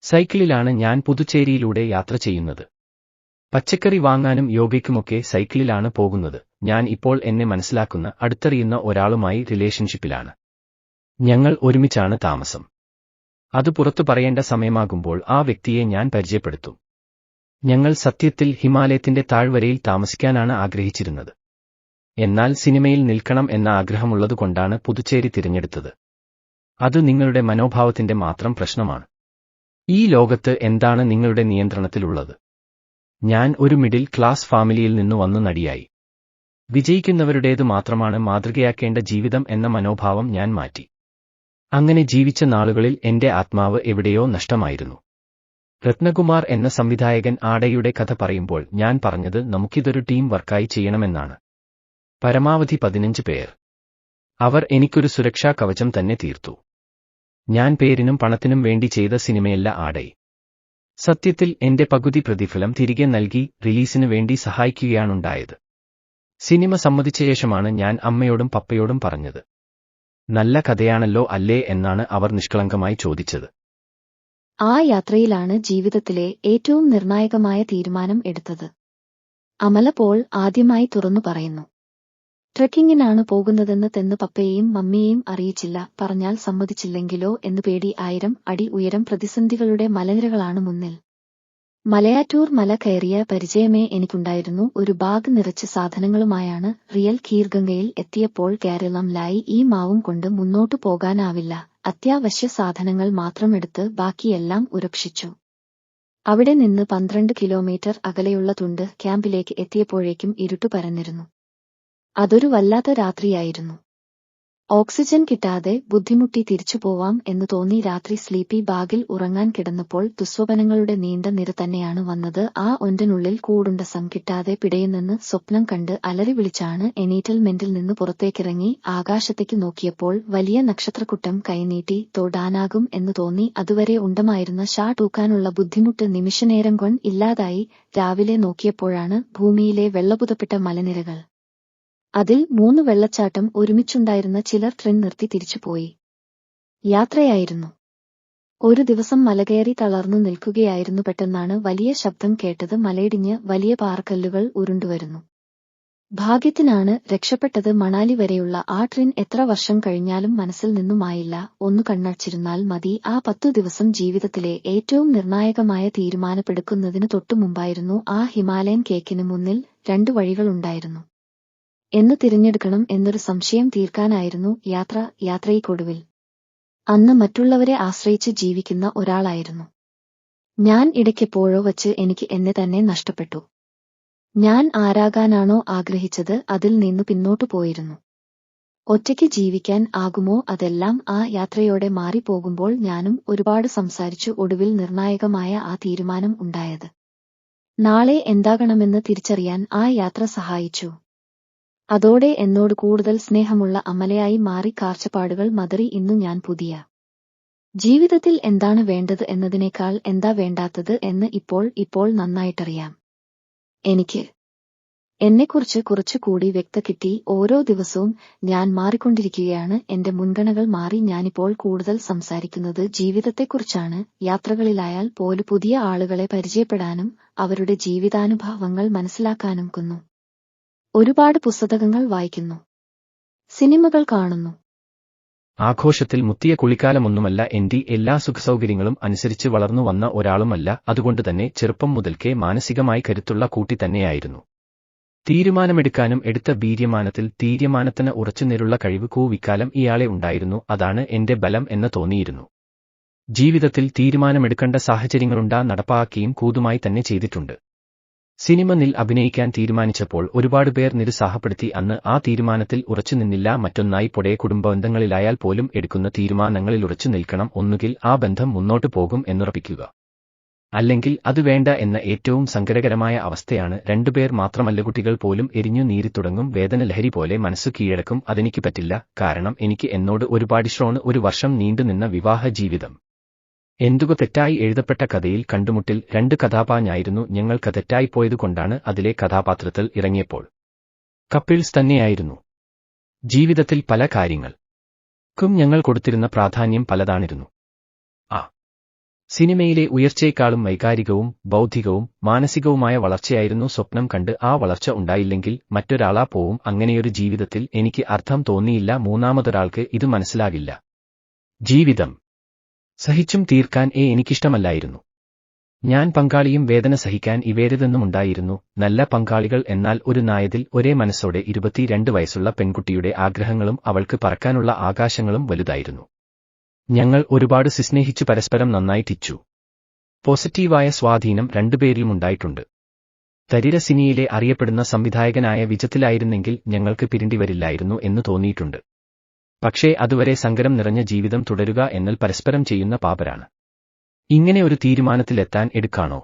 സൈക്കിളിലാണ് ഞാൻ പുതുച്ചേരിയിലൂടെ യാത്ര ചെയ്യുന്നത്. പച്ചക്കറി വാങ്ങാനും യോഗയ്ക്കുമൊക്കെ സൈക്കിളിലാണ് പോകുന്നത്. ഞാൻ ഇപ്പോൾ എന്നെ മനസ്സിലാക്കുന്ന അടുത്തറിയുന്ന ഒരാളുമായി റിലേഷൻഷിപ്പിലാണ്. ഞങ്ങൾ ഒരുമിച്ചാണ് താമസം. അത് പുറത്തു പറയേണ്ട സമയമാകുമ്പോൾ ആ വ്യക്തിയെ ഞാൻ പരിചയപ്പെടുത്തും. ഞങ്ങൾ സത്യത്തിൽ ഹിമാലയത്തിന്റെ താഴ്വരയിൽ താമസിക്കാനാണ് ആഗ്രഹിച്ചിരുന്നത്. എന്നാൽ സിനിമയിൽ നിൽക്കണം എന്ന ആഗ്രഹമുള്ളതുകൊണ്ടാണ് പുതുച്ചേരി തിരഞ്ഞെടുത്തത്. അത് നിങ്ങളുടെ മനോഭാവത്തിന്റെ മാത്രം പ്രശ്നമാണ്. ഈ ലോകത്ത് എന്താണ് നിങ്ങളുടെ നിയന്ത്രണത്തിലുള്ളത്? ഞാൻ ഒരു മിഡിൽ ക്ലാസ് ഫാമിലിയിൽ നിന്നു വന്നു നടിയായി. വിജയിക്കുന്നവരുടേതു മാത്രമാണ് മാതൃകയാക്കേണ്ട ജീവിതം എന്ന മനോഭാവം ഞാൻ മാറ്റി. അങ്ങനെ ജീവിച്ച നാളുകളിൽ എന്റെ ആത്മാവ് എവിടെയോ നഷ്ടമായിരുന്നു. രത്നകുമാർ എന്ന സംവിധായകൻ ആടയുടെ കഥ പറയുമ്പോൾ ഞാൻ പറഞ്ഞത് നമുക്കിതൊരു ടീം വർക്കായി ചെയ്യണമെന്നാണ്. പരമാവധി 15 പേർ. അവർ എനിക്കൊരു സുരക്ഷാ കവചം തന്നെ തീർത്തു. ഞാൻ പേരിനും പണത്തിനും വേണ്ടി ചെയ്ത സിനിമയല്ല ആടൈ. സത്യത്തിൽ എന്റെ പകുതി പ്രതിഫലം തിരികെ നൽകി റിലീസിന് വേണ്ടി സഹായിക്കുകയാണുണ്ടായത്. സിനിമ സമ്മതിച്ച ശേഷമാണ് ഞാൻ അമ്മയോടും പപ്പയോടും പറഞ്ഞത്. നല്ല കഥയാണല്ലോ അല്ലേ എന്നാണ് അവർ നിഷ്കളങ്കമായി ചോദിച്ചത്. ആ യാത്രയിലാണ് ജീവിതത്തിലെ ഏറ്റവും നിർണായകമായ തീരുമാനം എടുത്തത്. അമല പോൾ ആദ്യമായി തുറന്നു പറയുന്നു. ട്രെക്കിങ്ങിനാണ് പോകുന്നതെന്ന് പപ്പയെയും മമ്മിയെയും അറിയിച്ചില്ല. പറഞ്ഞാൽ സമ്മതിച്ചില്ലെങ്കിലോ എന്ന് പേടി. 1000 അടി ഉയരം, പ്രതിസന്ധികളുടെ മലനിരകളാണ് മുന്നിൽ. മലയാറ്റൂർ മല കയറിയ പരിചയമേ എനിക്കുണ്ടായിരുന്നു. ഒരു ബാഗ് നിറച്ച് സാധനങ്ങളുമായാണ് റിയൽ കീർഗംഗയിൽ എത്തിയപ്പോൾ കേരളംലായി ഈ മാവും കൊണ്ട് മുന്നോട്ടു പോകാനാവില്ല. അത്യാവശ്യ സാധനങ്ങൾ മാത്രം എടുത്ത് ബാക്കിയെല്ലാം ഉപേക്ഷിച്ചു. അവിടെ നിന്ന് 12 കിലോമീറ്റർ അകലെയുള്ള തുണ്ട് ക്യാമ്പിലേക്ക് എത്തിയപ്പോഴേക്കും ഇരുട്ടു പരന്നിരുന്നു. അതൊരു വല്ലാത്ത രാത്രിയായിരുന്നു. ഓക്സിജൻ കിട്ടാതെ ബുദ്ധിമുട്ടി തിരിച്ചു പോവാം എന്ന് തോന്നി. രാത്രി സ്ലീപ്പി ബാഗിൽ ഉറങ്ങാൻ കിടന്നപ്പോൾ ദുസ്വപ്നങ്ങളുടെ നീണ്ട നിര തന്നെയാണ് വന്നത്. ആ ഒന്റിനുള്ളിൽ കൂടുണ്ടസം കിട്ടാതെ പിടയുന്നെന്ന് സ്വപ്നം കണ്ട് അലറി വിളിച്ചാണ് എനീറ്റൽമെന്റിൽ നിന്ന് പുറത്തേക്കിറങ്ങി. ആകാശത്തേക്ക് നോക്കിയപ്പോൾ വലിയ നക്ഷത്രക്കൂട്ടം കൈനീട്ടി തൊടാനാകും എന്ന് തോന്നി. അതുവരെ ഉണ്ടമായിരുന്ന തൂക്കാനുള്ള ബുദ്ധിമുട്ട് നിമിഷനേരം കൊണ്ട് ഇല്ലാതായി. രാവിലെ നോക്കിയപ്പോഴാണ് ഭൂമിയിലെ വെള്ളപുതപ്പെട്ട മലനിരകൾ. അതിൽ 3 വെള്ളച്ചാട്ടം ഒരുമിച്ചുണ്ടായിരുന്ന. ചിലർ ട്രെയിൻ നിർത്തി തിരിച്ചുപോയി. യാത്രയായിരുന്നു. ഒരു ദിവസം മലകയറി തളർന്നു നിൽക്കുകയായിരുന്നു. പെട്ടെന്നാണ് വലിയ ശബ്ദം കേട്ടത്. മലയിടിഞ്ഞ് വലിയ പാറക്കല്ലുകൾ ഉരുണ്ടുവരുന്നു. ഭാഗ്യത്തിനാണ് രക്ഷപ്പെട്ടത്. മണാലി വരെയുള്ള ആ ട്രെയിൻ എത്ര വർഷം കഴിഞ്ഞാലും മനസ്സിൽ നിന്നുമായില്ല. ഒന്ന് കണ്ണടച്ചിരുന്നാൽ മതി. ആ 10 ദിവസം ജീവിതത്തിലെ ഏറ്റവും നിർണായകമായ തീരുമാനമെടുക്കുന്നതിന് തൊട്ടുമുമ്പായിരുന്നു. ആ ഹിമാലയൻ കേക്കിന് മുന്നിൽ 2 വഴികളുണ്ടായിരുന്നു. എന്ന് തിരഞ്ഞെടുക്കണം എന്നൊരു സംശയം തീർക്കാനായിരുന്നു യാത്രയ്ക്കൊടുവിൽ. അന്ന് മറ്റുള്ളവരെ ആശ്രയിച്ച് ജീവിക്കുന്ന ഒരാളായിരുന്നു ഞാൻ. ഇടയ്ക്കെപ്പോഴോ വച്ച് എനിക്ക് എന്നെ തന്നെ നഷ്ടപ്പെട്ടു. ഞാൻ ആരാകാനാണോ ആഗ്രഹിച്ചത് അതിൽ നിന്നു പിന്നോട്ടു പോയിരുന്നു. ഒറ്റയ്ക്ക് ജീവിക്കാൻ ആകുമോ? അതെല്ലാം ആ യാത്രയോടെ മാറിപ്പോകുമ്പോൾ ഞാനും ഒരുപാട് സംസാരിച്ചു. ഒടുവിൽ നിർണായകമായ ആ തീരുമാനം ഉണ്ടായത്. നാളെ എന്താകണമെന്ന് തിരിച്ചറിയാൻ ആ യാത്ര സഹായിച്ചു. അതോടെ എന്നോട് കൂടുതൽ സ്നേഹമുള്ള അമലയായി മാറി. കാഴ്ചപ്പാടുകൾ മദറി. ഇന്നു ഞാൻ പുതിയ ജീവിതത്തിൽ എന്താണ് വേണ്ടത് എന്നതിനേക്കാൾ എന്താ വേണ്ടാത്തത് എന്ന് ഇപ്പോൾ നന്നായിട്ടറിയാം. എനിക്ക് എന്നെക്കുറിച്ച് കുറച്ചുകൂടി വ്യക്തത കിട്ടി. ഓരോ ദിവസവും ഞാൻ മാറിക്കൊണ്ടിരിക്കുകയാണ്. എന്റെ മുൻഗണനകൾ മാറി. ഞാനിപ്പോൾ കൂടുതൽ സംസാരിക്കുന്നത് ജീവിതത്തെക്കുറിച്ചാണ്. യാത്രകളിലായാൽ പോലും പുതിയ ആളുകളെ പരിചയപ്പെടാനും അവരുടെ ജീവിതാനുഭവങ്ങൾ മനസ്സിലാക്കാനും ഒരുപാട് പുസ്തകങ്ങൾ വായിക്കുന്നു, സിനിമകൾ കാണുന്നു. ആഘോഷത്തിൽ മുത്തിയ കുളിക്കാലമൊന്നുമല്ല. എന്റെ എല്ലാ സുഖസൗകര്യങ്ങളും അനുസരിച്ച് വളർന്നു വന്ന ഒരാളുമല്ല. അതുകൊണ്ടുതന്നെ ചെറുപ്പം മുതൽക്കേ മാനസികമായി കരുത്തുള്ള കൂട്ടി തന്നെയായിരുന്നു. തീരുമാനമെടുക്കാനും എടുത്ത തീരുമാനത്തിൽ തീരുമാനത്തിന് ഉറച്ചുനിന്നുള്ള കഴിവ് കൂവിക്കാലം ഇയാളെ ഉണ്ടായിരുന്നു. അതാണ് എന്റെ ബലം എന്ന് തോന്നിയിരുന്നു. ജീവിതത്തിൽ തീരുമാനമെടുക്കേണ്ട സാഹചര്യങ്ങളുണ്ടാ നടപ്പാക്കുകയും കൂതുമായി തന്നെ ചെയ്തിട്ടുണ്ട്. സിനിമയിൽ അഭിനയിക്കാൻ തീരുമാനിച്ചപ്പോൾ ഒരുപാട് പേർ നിരുത്സാഹപ്പെടുത്തി. അന്ന് ആ തീരുമാനത്തിൽ ഉറച്ചുനിന്നില്ല. മറ്റൊന്നായി പൊടേ കുടുംബബന്ധങ്ങളിലായാൽ പോലും എടുക്കുന്ന തീരുമാനങ്ങളിൽ ഉറച്ചു നിൽക്കണം. ഒന്നുകിൽ ആ ബന്ധം മുന്നോട്ടു പോകും എന്നുറപ്പിക്കുക, അല്ലെങ്കിൽ അത് വേണ്ട എന്ന ഏറ്റവും സങ്കടകരമായ അവസ്ഥയാണ്. 2 പേർ മാത്രമല്ല, കുട്ടികൾ പോലും എരിഞ്ഞു നീരിത്തുടങ്ങും. വേദന ലഹരി പോലെ മനസ്സു കീഴടക്കും. അതെനിക്ക് പറ്റില്ല. കാരണം എനിക്ക് എന്നോട് ഒരുപാട് ഇഷ്ടമാണ്. 1 വർഷം നീണ്ടുനിന്ന വിവാഹ ജീവിതം. എന്തുക തെറ്റായി എഴുതപ്പെട്ട കഥയിൽ കണ്ടുമുട്ടിൽ 2 കഥാപാത്രങ്ങളായിരുന്നു ഞങ്ങൾക്ക്. തെറ്റായിപ്പോയതുകൊണ്ടാണ് അതിലെ കഥാപാത്രത്തിൽ ഇറങ്ങിയപ്പോൾ കപ്പിൾസ് തന്നെയായിരുന്നു. ജീവിതത്തിൽ പല കാര്യങ്ങൾക്കും ഞങ്ങൾ കൊടുത്തിരുന്ന പ്രാധാന്യം പലതാണിരുന്നു. സിനിമയിലെ ഉയർച്ചയെക്കാളും വൈകാരികവും ബൗദ്ധികവും മാനസികവുമായ വളർച്ചയായിരുന്നു സ്വപ്നം കണ്ട്. ആ വളർച്ച ഉണ്ടായില്ലെങ്കിൽ മറ്റൊരാളാ പോവും. അങ്ങനെയൊരു ജീവിതത്തിൽ എനിക്ക് അർത്ഥം തോന്നിയില്ല. മൂന്നാമതൊരാൾക്ക് ഇത് മനസ്സിലാകില്ല. ജീവിതം സഹിച്ചും തീർക്കാൻ എനിക്കിഷ്ടമല്ലായിരുന്നു. ഞാൻ പങ്കാളിയും വേദന സഹിക്കാൻ ഇവരുതെന്നുമുണ്ടായിരുന്നു. നല്ല പങ്കാളികൾ. എന്നാൽ ഒരു നായതിൽ ഒരേ മനസ്സോടെ 22 വയസ്സുള്ള പെൺകുട്ടിയുടെ ആഗ്രഹങ്ങളും അവൾക്ക് പറക്കാനുള്ള ആകാശങ്ങളും വലുതായിരുന്നു. ഞങ്ങൾ ഒരുപാട് സ്നേഹിച്ചു പരസ്പരം നന്നായി തിച്ചു. പോസിറ്റീവായ സ്വാധീനം 2 പേരിലുമുണ്ടായിട്ടുണ്ട്. തരിര സിനിമയിലെ അറിയപ്പെടുന്ന സംവിധായകനായ വിജയത്തിലായിരുന്നെങ്കിൽ ഞങ്ങൾക്ക് പിരിണ്ടിവരില്ലായിരുന്നു എന്ന് തോന്നിയിട്ടുണ്ട്. പക്ഷേ അതുവരെ സങ്കരം നിറഞ്ഞ ജീവിതം തുടരുക എന്നാൽ പരസ്പരം ചെയ്യുന്ന പാപരാണ്. ഇങ്ങനെ ഒരു തീരുമാനത്തിലെത്താൻ എടുക്കാണോ?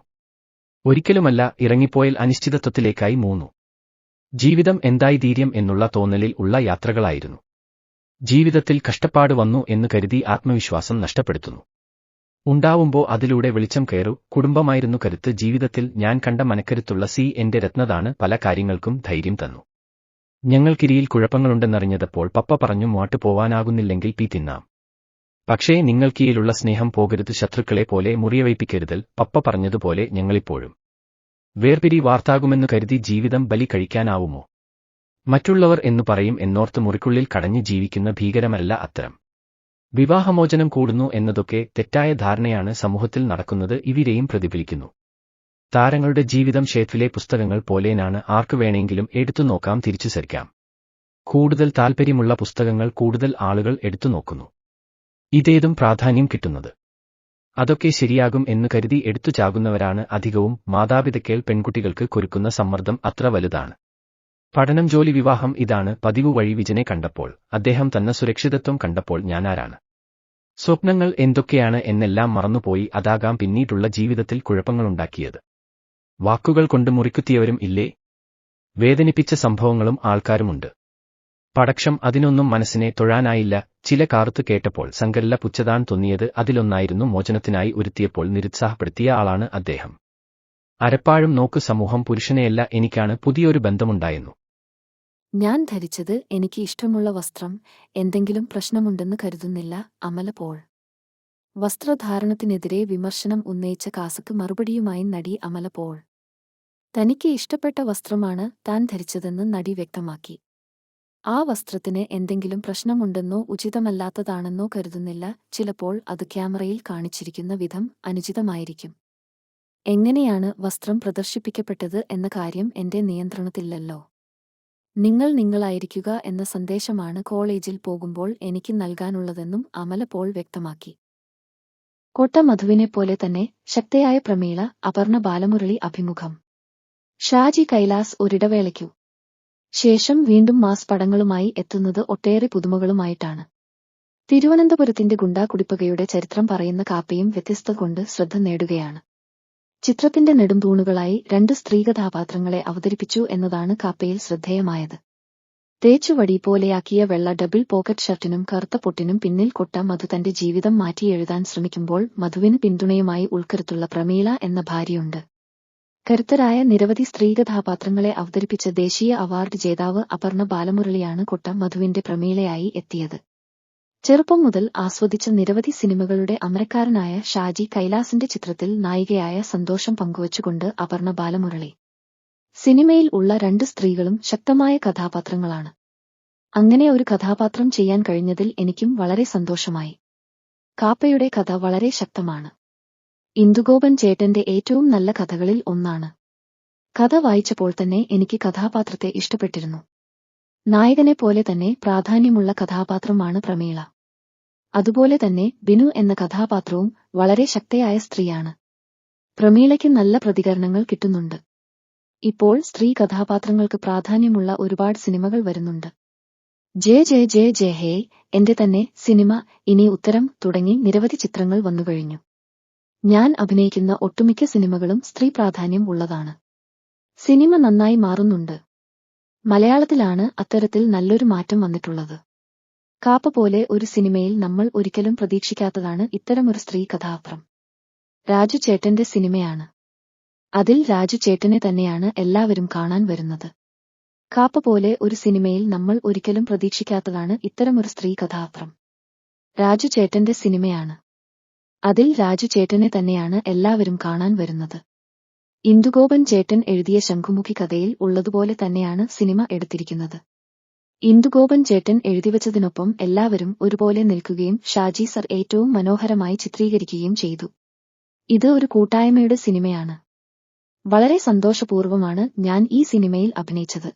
ഒരിക്കലുമല്ല. ഇറങ്ങിപ്പോയാൽ അനിശ്ചിതത്വത്തിലേക്കായി 3 ജീവിതം എന്തായിത്തീരും എന്നുള്ള തോന്നലിൽ ഉള്ള യാത്രകളായിരുന്നു. ജീവിതത്തിൽ കഷ്ടപ്പാട് വന്നു എന്ന് കരുതി ആത്മവിശ്വാസം നഷ്ടപ്പെടുത്തുന്നു. ഉണ്ടാവുമ്പോ അതിലൂടെ വെളിച്ചം കയറൂ. കുടുംബമായിരുന്നു കരുത്ത്. ജീവിതത്തിൽ ഞാൻ കണ്ട മനക്കരുത്തുള്ള എന്റെ രത്നതാണ്. പല കാര്യങ്ങൾക്കും ധൈര്യം തന്നു. ഞങ്ങൾക്കിരിയിൽ കുഴപ്പങ്ങളുണ്ടെന്നറിഞ്ഞതപ്പോൾ പപ്പ പറഞ്ഞു, മുന്നോട്ട് പോവാനാകുന്നില്ലെങ്കിൽ തിന്നാം. പക്ഷേ നിങ്ങൾക്കിയിലുള്ള സ്നേഹം പോകരുത്, ശത്രുക്കളെ പോലെ മുറിയവയ്പ്പിക്കരുതൽ. പപ്പ പറഞ്ഞതുപോലെ ഞങ്ങളിപ്പോഴും വേർപിരി വാർത്താകുമെന്നു കരുതി ജീവിതം ബലി കഴിക്കാനാവുമോ? മറ്റുള്ളവർ എന്നു പറയും എന്നോർത്ത് മുറിക്കുള്ളിൽ കടഞ്ഞു ജീവിക്കുന്ന ഭീകരമല്ല അത്തരം. വിവാഹമോചനം കൂടുന്നു എന്നതൊക്കെ തെറ്റായ ധാരണയാണ് സമൂഹത്തിൽ നടക്കുന്നത്. ഇവരെയും പ്രതിഫലിക്കുന്നു. താരങ്ങളുടെ ജീവിതം ഷെൽഫിലെ പുസ്തകങ്ങൾ പോലെയാണ്. ആർക്കു വേണമെങ്കിലും എടുത്തു നോക്കാം, തിരിച്ചു സരിക്കാം. കൂടുതൽ താൽപ്പര്യമുള്ള പുസ്തകങ്ങൾ കൂടുതൽ ആളുകൾ എടുത്തു നോക്കുന്നു. ഇതേതും പ്രാധാന്യം കിട്ടുന്നത്. അതൊക്കെ ശരിയാകും എന്ന് കരുതി എടുത്തു ചാകുന്നവരാണ് അധികവും. മാതാപിതാക്കൾ പെൺകുട്ടികൾക്ക് കൊരുക്കുന്ന സമ്മർദ്ദം അത്ര വലുതാണ്. പഠനം, ജോലി, വിവാഹം, ഇതാണ് പതിവ് വഴി. വിജനെ കണ്ടപ്പോൾ, അദ്ദേഹം തന്ന സുരക്ഷിതത്വം കണ്ടപ്പോൾ ഞാനാരാണ്, സ്വപ്നങ്ങൾ എന്തൊക്കെയാണ് എന്നെല്ലാം മറന്നുപോയി. അതാകാം പിന്നീടുള്ള ജീവിതത്തിൽ കുഴപ്പങ്ങളുണ്ടാക്കിയത്. വാക്കുകൾ കൊണ്ട് മുറിക്കുത്തിയവരും ഇല്ലേ? വേദനിപ്പിച്ച സംഭവങ്ങളും ആൾക്കാരുമുണ്ട്. പടക്ഷം അതിനൊന്നും മനസ്സിനെ തൊഴാനായില്ല. ചില കാറുത്ത് കേട്ടപ്പോൾ സങ്കരല്ല പുച്ഛതാൻ തോന്നിയത് അതിലൊന്നായിരുന്നു. മോചനത്തിനായി ഒരുത്തിയപ്പോൾ നിരുത്സാഹപ്പെടുത്തിയ ആളാണ് അദ്ദേഹം. അരപ്പാഴും നോക്ക് സമൂഹം പുരുഷനെയല്ല, എനിക്കാണ് പുതിയൊരു ബന്ധമുണ്ടായെന്നു. ഞാൻ ധരിച്ചത് എനിക്ക് ഇഷ്ടമുള്ള വസ്ത്രം. എന്തെങ്കിലും പ്രശ്നമുണ്ടെന്ന് കരുതുന്നില്ല. അമല പോൾ. വസ്ത്രധാരണത്തിനെതിരെ വിമർശനം ഉന്നയിച്ച കാസക്ക് മറുപടിയുമായി നടി അമല പോൾ. തനിക്ക് ഇഷ്ടപ്പെട്ട വസ്ത്രമാണ് താൻ ധരിച്ചതെന്ന് നടി വ്യക്തമാക്കി. ആ വസ്ത്രത്തിന് എന്തെങ്കിലും പ്രശ്നമുണ്ടെന്നോ ഉചിതമല്ലാത്തതാണെന്നോ കരുതുന്നില്ല. ചിലപ്പോൾ അത് ക്യാമറയിൽ കാണിച്ചിരിക്കുന്ന വിധം അനുചിതമായിരിക്കും. എങ്ങനെയാണ് വസ്ത്രം പ്രദർശിപ്പിക്കപ്പെട്ടത് എന്ന കാര്യം എന്റെ നിയന്ത്രണത്തിലല്ലോ. നിങ്ങൾ നിങ്ങളായിരിക്കുക എന്ന സന്ദേശമാണ് കോളേജിൽ പോകുമ്പോൾ എനിക്ക് നൽകാനുള്ളതെന്നും അമല പോൾ വ്യക്തമാക്കി. കോട്ട മധുവിനെപ്പോലെ തന്നെ ശക്തയായ പ്രമീള, അപർണ ബാലമുരളി അഭിമുഖം. ഷാജി കൈലാസ് ഒരിടവേളയ്ക്കു ശേഷം വീണ്ടും മാസ് പടങ്ങളുമായി എത്തുന്നത് ഒട്ടേറെ പുതുമകളുമായിട്ടാണ്. തിരുവനന്തപുരത്തിന്റെ ഗുണ്ടാ കുടിപ്പകയുടെ ചരിത്രം പറയുന്ന കാപ്പയും വ്യത്യസ്തത കൊണ്ട് ശ്രദ്ധ നേടുകയാണ്. ചിത്രത്തിന്റെ നെടുംതൂണുകളായി 2 സ്ത്രീകഥാപാത്രങ്ങളെ അവതരിപ്പിച്ചു എന്നതാണ് കാപ്പയിൽ ശ്രദ്ധേയമായത്. തേച്ചുവടി പോലെയാക്കിയ വെള്ള ഡബിൾ പോക്കറ്റ് ഷർട്ടിനും കറുത്ത പൊട്ടിനും പിന്നിൽ കൊട്ട മധു തന്റെ ജീവിതം മാറ്റിയെഴുതാൻ ശ്രമിക്കുമ്പോൾ മധുവിന് പിന്തുണയുമായി ഉൾക്കരുത്തുള്ള പ്രമീള എന്ന ഭാര്യയുണ്ട്. കരുത്തരായ നിരവധി സ്ത്രീകഥാപാത്രങ്ങളെ അവതരിപ്പിച്ച ദേശീയ അവാർഡ് ജേതാവ് അപർണ ബാലമുരളിയാണ് കൊട്ട മധുവിന്റെ പ്രമീളയായി എത്തിയത്. ചെറുപ്പം മുതൽ ആസ്വദിച്ച നിരവധി സിനിമകളുടെ അമരക്കാരനായ ഷാജി കൈലാസിന്റെ ചിത്രത്തിൽ നായികയായ സന്തോഷം പങ്കുവച്ചുകൊണ്ട് അപർണ ബാലമുരളി. സിനിമയിൽ ഉള്ള 2 സ്ത്രീകളും ശക്തമായ കഥാപാത്രങ്ങളാണ്. അങ്ങനെ ഒരു കഥാപാത്രം ചെയ്യാൻ കഴിഞ്ഞതിൽ എനിക്കും വളരെ സന്തോഷമായി. കാപ്പയുടെ കഥ വളരെ ശക്തമാണ്. ഇന്ദുഗോപൻ ചേട്ടന്റെ ഏറ്റവും നല്ല കഥകളിൽ ഒന്നാണ്. കഥ വായിച്ചപ്പോൾ തന്നെ എനിക്ക് കഥാപാത്രത്തെ ഇഷ്ടപ്പെട്ടിരുന്നു. നായകനെ പോലെ തന്നെ പ്രാധാന്യമുള്ള കഥാപാത്രമാണ് പ്രമീള. അതുപോലെ തന്നെ ബിനു എന്ന കഥാപാത്രവും വളരെ ശക്തയായ സ്ത്രീയാണ്. പ്രമീളയ്ക്ക് നല്ല പ്രതികരണങ്ങൾ കിട്ടുന്നുണ്ട്. ഇപ്പോൾ സ്ത്രീ കഥാപാത്രങ്ങൾക്ക് പ്രാധാന്യമുള്ള ഒരുപാട് സിനിമകൾ വരുന്നുണ്ട്. ജയ ജയ ജയ ജയ ഹേ, എന്റെ തന്നെ സിനിമ, ഇനി ഉത്തരം തുടങ്ങി നിരവധി ചിത്രങ്ങൾ വന്നുകഴിഞ്ഞു. ഞാൻ അഭിനയിക്കുന്ന ഒട്ടുമിക്ക സിനിമകളും സ്ത്രീ പ്രാധാന്യം ഉള്ളതാണ്. സിനിമ നന്നായി മാറുന്നുണ്ട്. മലയാളത്തിലാണ് അത്തരത്തിൽ നല്ലൊരു മാറ്റം വന്നിട്ടുള്ളത്. കാപ്പ പോലെ ഒരു സിനിമയിൽ നമ്മൾ ഒരിക്കലും പ്രതീക്ഷിക്കാത്തതാണ് ഇത്തരമൊരു സ്ത്രീ കഥാപാത്രം. രാജു ചേട്ടന്റെ സിനിമയാണ്. അതിൽ രാജു ചേട്ടനെ തന്നെയാണ് എല്ലാവരും കാണാൻ വരുന്നത്. കാപ്പ പോലെ ഒരു സിനിമയിൽ നമ്മൾ ഒരിക്കലും പ്രതീക്ഷിക്കാത്തതാണ് ഇത്തരമൊരു സ്ത്രീ കഥാപാത്രം. രാജു ചേട്ടന്റെ സിനിമയാണ്. അതിൽ രാജു ചേട്ടനെ തന്നെയാണ് എല്ലാവരും കാണാൻ വരുന്നത്. ഇന്ദുഗോപൻ ചേട്ടൻ എഴുതിയ ശംഖുമുഖി കഥയിൽ ഉള്ളതുപോലെ തന്നെയാണ് സിനിമ എടുത്തിരിക്കുന്നത്. ഇന്ദുഗോപൻ ചേട്ടൻ എഴുതിവച്ചതിനൊപ്പം എല്ലാവരും ഒരുപോലെ നിൽക്കുകയും ഷാജി സർ ഏറ്റവും മനോഹരമായി ചിത്രീകരിക്കുകയും ചെയ്തു. ഇത് ഒരു കൂട്ടായ്മയുടെ സിനിമയാണ്. വളരെ സന്തോഷപൂർവ്വമാണ് ഞാൻ ഈ സിനിമയിൽ അഭിനയിച്ചത്.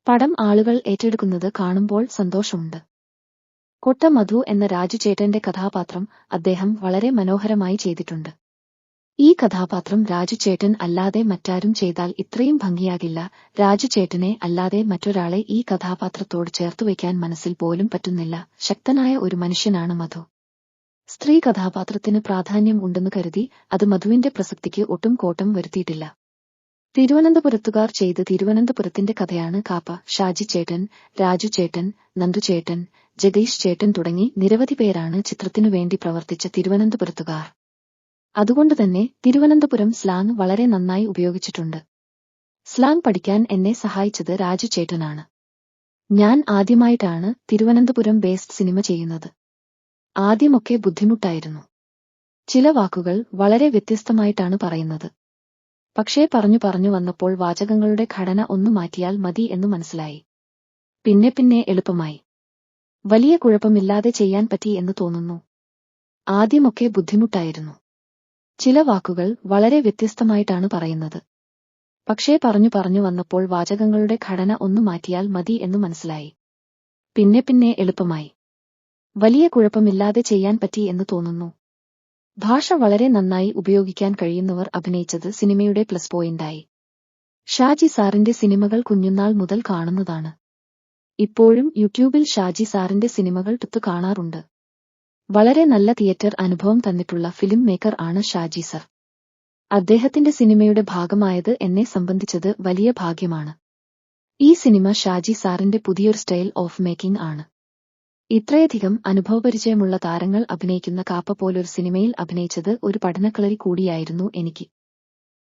പടം ആളുകൾ ഏറ്റെടുക്കുന്നത് കാണുമ്പോൾ സന്തോഷമുണ്ട്. കൊട്ട മധു എന്ന രാജു ചേട്ടന്റെ കഥാപാത്രം അദ്ദേഹം വളരെ മനോഹരമായി ചെയ്തിട്ടുണ്ട്. ഈ കഥാപാത്രം രാജു ചേട്ടൻ അല്ലാതെ മറ്റാരും ചെയ്താൽ ഇത്രയും ഭംഗിയാകില്ല. രാജു ചേട്ടനെ അല്ലാതെ മറ്റൊരാളെ ഈ കഥാപാത്രത്തോട് ചേർത്തുവയ്ക്കാൻ മനസ്സിൽ പോലും പറ്റുന്നില്ല. ശക്തനായ ഒരു മനുഷ്യനാണ് മധു. സ്ത്രീ കഥാപാത്രത്തിന് പ്രാധാന്യം ഉണ്ടെന്ന് കരുതി അത് മധുവിന്റെ പ്രസക്തിക്ക് ഒട്ടും കോട്ടം വരുത്തിയിട്ടില്ല. തിരുവനന്തപുരത്തുകാർ ചെയ്ത് തിരുവനന്തപുരത്തിന്റെ കഥയാണ് കാപ്പ. ഷാജി ചേട്ടൻ, രാജു ചേട്ടൻ, നന്ദു ചേട്ടൻ, ജഗദീഷ് ചേട്ടൻ തുടങ്ങി നിരവധി പേരാണ് ചിത്രത്തിനു വേണ്ടി പ്രവർത്തിച്ച തിരുവനന്തപുരത്തുകാർ. അതുകൊണ്ടുതന്നെ തിരുവനന്തപുരം സ്ലാങ് വളരെ നന്നായി ഉപയോഗിച്ചിട്ടുണ്ട്. സ്ലാങ് പഠിക്കാൻ എന്നെ സഹായിച്ചത് രാജു ചേട്ടനാണ്. ഞാൻ ആദ്യമായിട്ടാണ് തിരുവനന്തപുരം ബേസ്ഡ് സിനിമ ചെയ്യുന്നത്. ആദ്യമൊക്കെ ബുദ്ധിമുട്ടായിരുന്നു. ചില വാക്കുകൾ വളരെ വ്യത്യസ്തമായിട്ടാണ് പറയുന്നത്. പക്ഷേ പറഞ്ഞു വന്നപ്പോൾ വാചകങ്ങളുടെ ഘടന ഒന്നു മാറ്റിയാൽ മതി എന്നു മനസ്സിലായി. പിന്നെ എളുപ്പമായി. വലിയ കുഴപ്പമില്ലാതെ ചെയ്യാൻ പറ്റി എന്ന് തോന്നുന്നു. ആദ്യമൊക്കെ ബുദ്ധിമുട്ടായിരുന്നു. ചില വാക്കുകൾ വളരെ വ്യത്യസ്തമായിട്ടാണ് പറയുന്നത്. പക്ഷേ പറഞ്ഞു വന്നപ്പോൾ വാചകങ്ങളുടെ ഘടന ഒന്നു മാറ്റിയാൽ മതി എന്നു മനസ്സിലായി. പിന്നെ എളുപ്പമായി. വലിയ കുഴപ്പമില്ലാതെ ചെയ്യാൻ പറ്റി എന്ന് തോന്നുന്നു. ഭാഷ വളരെ നന്നായി ഉപയോഗിക്കാൻ കഴിയുന്നവർ അഭിനയിച്ചത് സിനിമയുടെ പ്ലസ് പോയിന്റായി. ഷാജി സാറിന്റെ സിനിമകൾ കുഞ്ഞുനാൾ മുതൽ കാണുന്നതാണ്. ഇപ്പോഴും യൂട്യൂബിൽ ഷാജി സാറിന്റെ സിനിമകൾ കാണാറുണ്ട്. വളരെ നല്ല തിയേറ്റർ അനുഭവം തന്നിട്ടുള്ള ഫിലിം മേക്കർ ആണ് ഷാജി സർ. അദ്ദേഹത്തിന്റെ സിനിമയുടെ ഭാഗമായത് എന്നെ സംബന്ധിച്ചത് വലിയ ഭാഗ്യമാണ്. ഈ സിനിമ ഷാജി സാറിന്റെ പുതിയൊരു സ്റ്റൈൽ ഓഫ് മേക്കിംഗ് ആണ്. ഇത്രയധികം അനുഭവപരിചയമുള്ള താരങ്ങൾ അഭിനയിക്കുന്ന കാപ്പ പോലൊരു സിനിമയിൽ അഭിനയിച്ചത് ഒരു പഠനക്കളരി കൂടിയായിരുന്നു എനിക്ക്.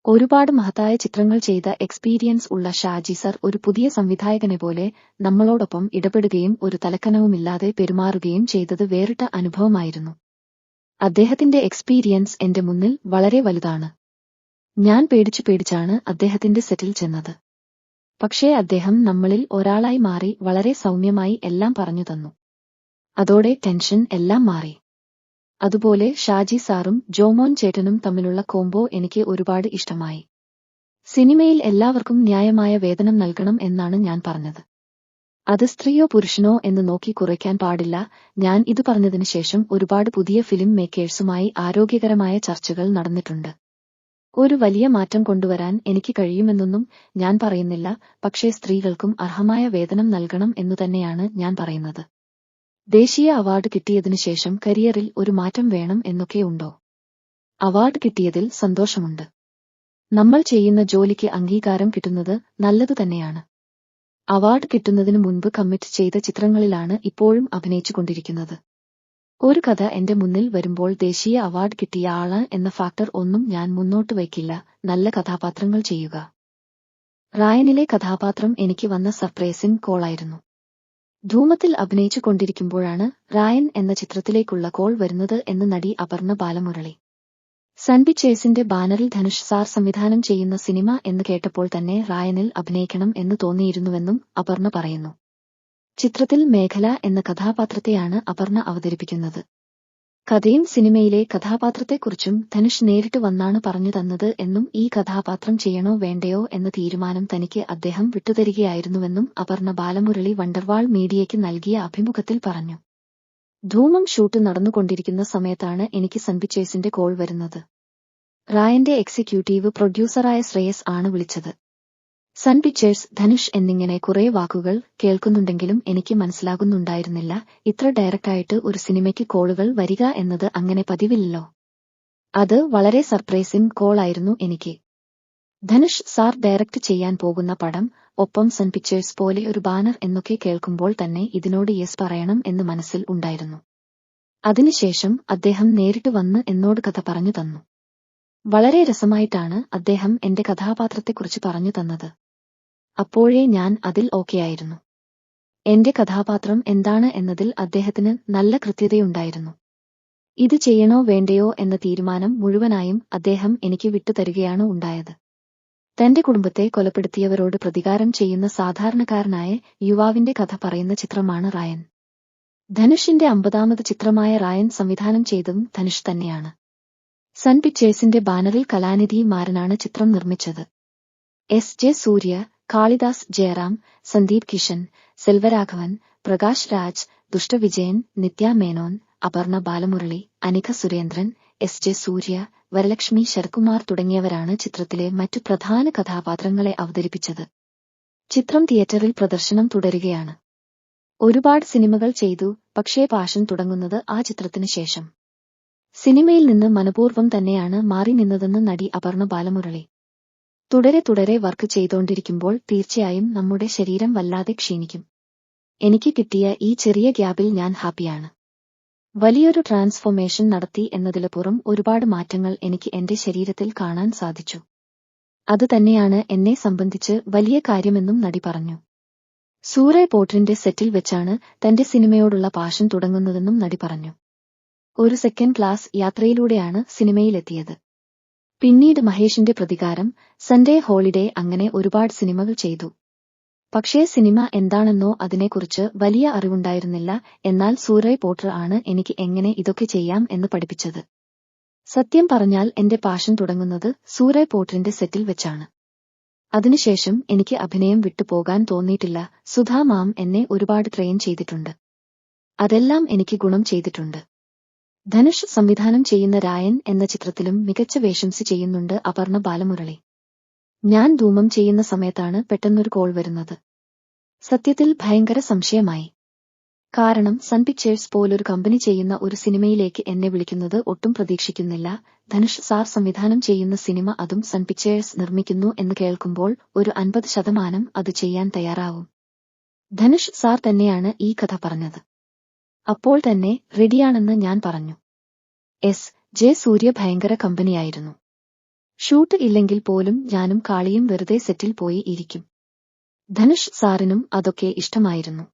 ഒരുപാട് മഹത്തായ ചിത്രങ്ങൾ ചെയ്ത എക്സ്പീരിയൻസ് ഉള്ള ഷാജി സർ ഒരു പുതിയ സംവിധായകനെ പോലെ നമ്മളോടൊപ്പം ഇടപെടുകയും ഒരു തലക്കനവുമില്ലാതെ പെരുമാറുകയും ചെയ്തത് വേറിട്ട അനുഭവമായിരുന്നു. അദ്ദേഹത്തിന്റെ എക്സ്പീരിയൻസ് എന്റെ മുന്നിൽ വളരെ വലുതാണ്. ഞാൻ പേടിച്ചാണ് അദ്ദേഹത്തിന്റെ സെറ്റിൽ ചെന്നത്. പക്ഷേ അദ്ദേഹം നമ്മളിൽ ഒരാളായി മാറി വളരെ സൗമ്യമായി എല്ലാം പറഞ്ഞു തന്നു. അതോടെ ടെൻഷൻ എല്ലാം മാറി. അതുപോലെ ഷാജി സാറും ജോമോൻ ചേട്ടനും തമ്മിലുള്ള കോംബോ എനിക്ക് ഒരുപാട് ഇഷ്ടമായി. സിനിമയിൽ എല്ലാവർക്കും ന്യായമായ വേതനം നൽകണം എന്നാണ് ഞാൻ പറഞ്ഞത്. അത് സ്ത്രീയോ പുരുഷനോ എന്ന് നോക്കി കുറയ്ക്കാൻ പാടില്ല. ഞാൻ ഇത് പറഞ്ഞതിനു ശേഷം ഒരുപാട് പുതിയ ഫിലിം മേക്കേഴ്സുമായി ആരോഗ്യകരമായ ചർച്ചകൾ നടന്നിട്ടുണ്ട്. ഒരു വലിയ മാറ്റം കൊണ്ടുവരാൻ എനിക്ക് കഴിയുമെന്നൊന്നും ഞാൻ പറയുന്നില്ല. പക്ഷേ സ്ത്രീകൾക്കും അർഹമായ വേതനം നൽകണം എന്നുതന്നെയാണ് ഞാൻ പറയുന്നത്. ദേശീയ അവാർഡ് കിട്ടിയതിനു ശേഷം കരിയറിൽ ഒരു മാറ്റം വേണം എന്നൊക്കെ ഉണ്ടോ? അവാർഡ് കിട്ടിയതിൽ സന്തോഷമുണ്ട്. നമ്മൾ ചെയ്യുന്ന ജോലിക്ക് അംഗീകാരം കിട്ടുന്നത് നല്ലതു തന്നെയാണ്. അവാർഡ് കിട്ടുന്നതിനു മുൻപ് കമ്മിറ്റ് ചെയ്ത ചിത്രങ്ങളിലാണ് ഇപ്പോഴും അഭിനയിച്ചുകൊണ്ടിരിക്കുന്നത്. ഒരു കഥ എന്റെ മുന്നിൽ വരുമ്പോൾ ദേശീയ അവാർഡ് കിട്ടിയ ആള് എന്ന ഫാക്ടർ ഒന്നും ഞാൻ മുന്നോട്ട് വയ്ക്കില്ല. നല്ല കഥാപാത്രങ്ങൾ ചെയ്യുക. റായനിലെ കഥാപാത്രം എനിക്ക് വന്ന സർപ്രൈസിംഗ് കോളായിരുന്നു. ധൂമത്തിൽ അഭിനയിച്ചു കൊണ്ടിരിക്കുമ്പോഴാണ് റായൻ എന്ന ചിത്രത്തിലേക്കുള്ള കോൾ വരുന്നത് എന്ന് നടി അപർണ ബാലമുരളി. സൺ പിക്ചേഴ്സിന്റെ ബാനറിൽ ധനുഷ് സാർ സംവിധാനം ചെയ്യുന്ന സിനിമ എന്ന് കേട്ടപ്പോൾ തന്നെ റായനിൽ അഭിനയിക്കണം എന്ന് തോന്നിയിരുന്നുവെന്നും അപർണ പറയുന്നു. ചിത്രത്തിൽ മേഖല എന്ന കഥാപാത്രത്തെയാണ് അപർണ അവതരിപ്പിക്കുന്നത്. കഥയും സിനിമയിലെ കഥാപാത്രത്തെക്കുറിച്ചും ധനുഷ് നേരിട്ട് വന്നാണ് പറഞ്ഞു തന്നത് എന്നും ഈ കഥാപാത്രം ചെയ്യണോ വേണ്ടയോ എന്ന തീരുമാനം തനിക്ക് അദ്ദേഹം വിട്ടുതരികയായിരുന്നുവെന്നും അപർണ ബാലമുരളി വണ്ടർവാൾ മീഡിയയ്ക്ക് നൽകിയ അഭിമുഖത്തിൽ പറഞ്ഞു. ധൂമം ഷൂട്ട് നടന്നുകൊണ്ടിരിക്കുന്ന സമയത്താണ് എനിക്ക് സൺ പിക്ചേഴ്സിന്റെ കോൾ വരുന്നത്. റായന്റെ എക്സിക്യൂട്ടീവ് പ്രൊഡ്യൂസറായ ശ്രേയസ് ആണ് വിളിച്ചത്. സൺ പിക്ചേഴ്സ്, ധനുഷ് എന്നിങ്ങനെ കുറെ വാക്കുകൾ കേൾക്കുന്നുണ്ടെങ്കിലും എനിക്ക് മനസ്സിലാകുന്നുണ്ടായിരുന്നില്ല. ഇത്ര ഡയറക്റ്റായിട്ട് ഒരു സിനിമയ്ക്ക് കോളുകൾ വരിക എന്നത് അങ്ങനെ പതിവില്ലല്ലോ. അത് വളരെ സർപ്രൈസിംഗ് കോൾ ആയിരുന്നു എനിക്ക്. ധനുഷ് സാർ ഡയറക്റ്റ് ചെയ്യാൻ പോകുന്ന പടം, ഒപ്പം സൺ പിക്ചേഴ്സ് പോലെ ഒരു ബാനർ എന്നൊക്കെ കേൾക്കുമ്പോൾ തന്നെ ഇതിനോട് യെസ് പറയണം എന്ന് മനസ്സിൽ ഉണ്ടായിരുന്നു. അതിനുശേഷം അദ്ദേഹം നേരിട്ട് വന്ന് എന്നോട് കഥ പറഞ്ഞു തന്നു. വളരെ രസമായിട്ടാണ് അദ്ദേഹം എന്റെ കഥാപാത്രത്തെക്കുറിച്ച് പറഞ്ഞു തന്നത്. അപ്പോഴേ ഞാൻ അതിൽ ഓക്കെയായിരുന്നു. എന്റെ കഥാപാത്രം എന്താണ് എന്നതിൽ അദ്ദേഹത്തിന് നല്ല കൃത്യതയുണ്ടായിരുന്നു. ഇത് ചെയ്യണോ വേണ്ടയോ എന്ന തീരുമാനം മുഴുവനായും അദ്ദേഹം എനിക്ക് വിട്ടുതരികയാണ് ഉണ്ടായത്. തന്റെ കുടുംബത്തെ കൊലപ്പെടുത്തിയവരോട് പ്രതികാരം ചെയ്യുന്ന സാധാരണക്കാരനായ യുവാവിന്റെ കഥ പറയുന്ന ചിത്രമാണ് റായൻ. ധനുഷിന്റെ 50ാമത് ചിത്രമായ റായൻ സംവിധാനം ചെയ്തതും ധനുഷ് തന്നെയാണ്. സൺ പിക്ചേഴ്സിന്റെ ബാനറിൽ കലാനിധി മാരനാണ് ചിത്രം നിർമ്മിച്ചത്. എസ്.ജെ. സൂര്യ, കാളിദാസ് ജയറാം, സന്ദീപ് കിഷൻ, സെൽവരാഘവൻ, പ്രകാശ് രാജ്, ദുഷ്ടവിജയൻ, നിത്യ മേനോൻ, അപർണ ബാലമുരളി, അനിക സുരേന്ദ്രൻ, എസ്.ജെ. സൂര്യ, വരലക്ഷ്മി ശരത്കുമാർ തുടങ്ങിയവരാണ് ചിത്രത്തിലെ മറ്റു പ്രധാന കഥാപാത്രങ്ങളെ അവതരിപ്പിച്ചത്. ചിത്രം തിയേറ്ററിൽ പ്രദർശനം തുടരുകയാണ്. ഒരുപാട് സിനിമകൾ ചെയ്തു, പക്ഷേ പാഷൻ തുടങ്ങുന്നത് ആ ചിത്രത്തിന് ശേഷം. സിനിമയിൽ നിന്ന് മനഃപൂർവ്വം തന്നെയാണ് മാറി നിന്നതെന്ന് നടി അപർണ ബാലമുരളി. തുടരെ തുടരെ വർക്ക് ചെയ്തുകൊണ്ടിരിക്കുമ്പോൾ തീർച്ചയായും നമ്മുടെ ശരീരം വല്ലാതെ ക്ഷീണിക്കും. എനിക്ക് കിട്ടിയ ഈ ചെറിയ ഗ്യാപ്പിൽ ഞാൻ ഹാപ്പിയാണ്. വലിയൊരു ട്രാൻസ്ഫോർമേഷൻ നടത്തി എന്നതിലപ്പുറം ഒരുപാട് മാറ്റങ്ങൾ എനിക്ക് എന്റെ ശരീരത്തിൽ കാണാൻ സാധിച്ചു. അത് തന്നെയാണ് എന്നെ സംബന്ധിച്ച് വലിയ കാര്യമെന്നും നടി പറഞ്ഞു. സൂരയ് പോട്ടറിന്റെ സെറ്റിൽ വെച്ചാണ് തന്റെ സിനിമയോടുള്ള പാഷൻ തുടങ്ങുന്നതെന്നും നടി പറഞ്ഞു. ഒരു സെക്കൻഡ് ക്ലാസ് യാത്രയിലൂടെയാണ് സിനിമയിലെത്തിയത്. പിന്നീട് മഹേഷിന്റെ പ്രതികാരം, സൺഡേ ഹോളിഡേ അങ്ങനെ ഒരുപാട് സിനിമകൾ ചെയ്തു. പക്ഷേ സിനിമ എന്താണെന്നോ അതിനെക്കുറിച്ച് വലിയ അറിവുണ്ടായിരുന്നില്ല. എന്നാൽ സൂരയ് പോട്ടർ ആണ് എനിക്ക് എങ്ങനെ ഇതൊക്കെ ചെയ്യാം എന്ന് പഠിപ്പിച്ചത്. സത്യം പറഞ്ഞാൽ എന്റെ പാഷൻ തുടങ്ങുന്നത് സൂരയ് പോട്ടറിന്റെ സെറ്റിൽ വെച്ചാണ്. അതിനുശേഷം എനിക്ക് അഭിനയം വിട്ടുപോകാൻ തോന്നിയിട്ടില്ല. സുധാ മാം എന്നെ ഒരുപാട് ട്രെയിൻ ചെയ്തിട്ടുണ്ട്. അതെല്ലാം എനിക്ക് ഗുണം ചെയ്തിട്ടുണ്ട്. ധനുഷ് സംവിധാനം ചെയ്യുന്ന രായൻ എന്ന ചിത്രത്തിലും മികച്ച വേഷംസ് ചെയ്യുന്നുണ്ട് അപർണ ബാലമുരളി. ഞാൻ ധൂമം ചെയ്യുന്ന സമയത്താണ് പെട്ടെന്നൊരു കോൾ വരുന്നത്. സത്യത്തിൽ ഭയങ്കര സംശയമായി. കാരണം സൺ പിക്ചേഴ്സ് പോലൊരു കമ്പനി ചെയ്യുന്ന ഒരു സിനിമയിലേക്ക് എന്നെ വിളിക്കുന്നത് ഒട്ടും പ്രതീക്ഷിക്കുന്നില്ല. ധനുഷ് സാർ സംവിധാനം ചെയ്യുന്ന സിനിമ, അതും സൺ പിക്ചേഴ്സ് നിർമ്മിക്കുന്നു എന്ന് കേൾക്കുമ്പോൾ ഒരു 50% അത് ചെയ്യാൻ തയ്യാറാവും. ധനുഷ് സാർ തന്നെയാണ് ഈ കഥ പറഞ്ഞത്. അപ്പോൾ തന്നെ റെഡിയാണെന്ന് ഞാൻ പറഞ്ഞു. ജെ സൂര്യ ഭയങ്കര കമ്പനിയായിരുന്നു. ഷൂട്ട് ഇല്ലെങ്കിൽ പോലും ഞാനും കാളിയും വെറുതെ സെറ്റിൽ പോയി ഇരിക്കും. ധനുഷ് സാറിനും അതൊക്കെ ഇഷ്ടമായിരുന്നു.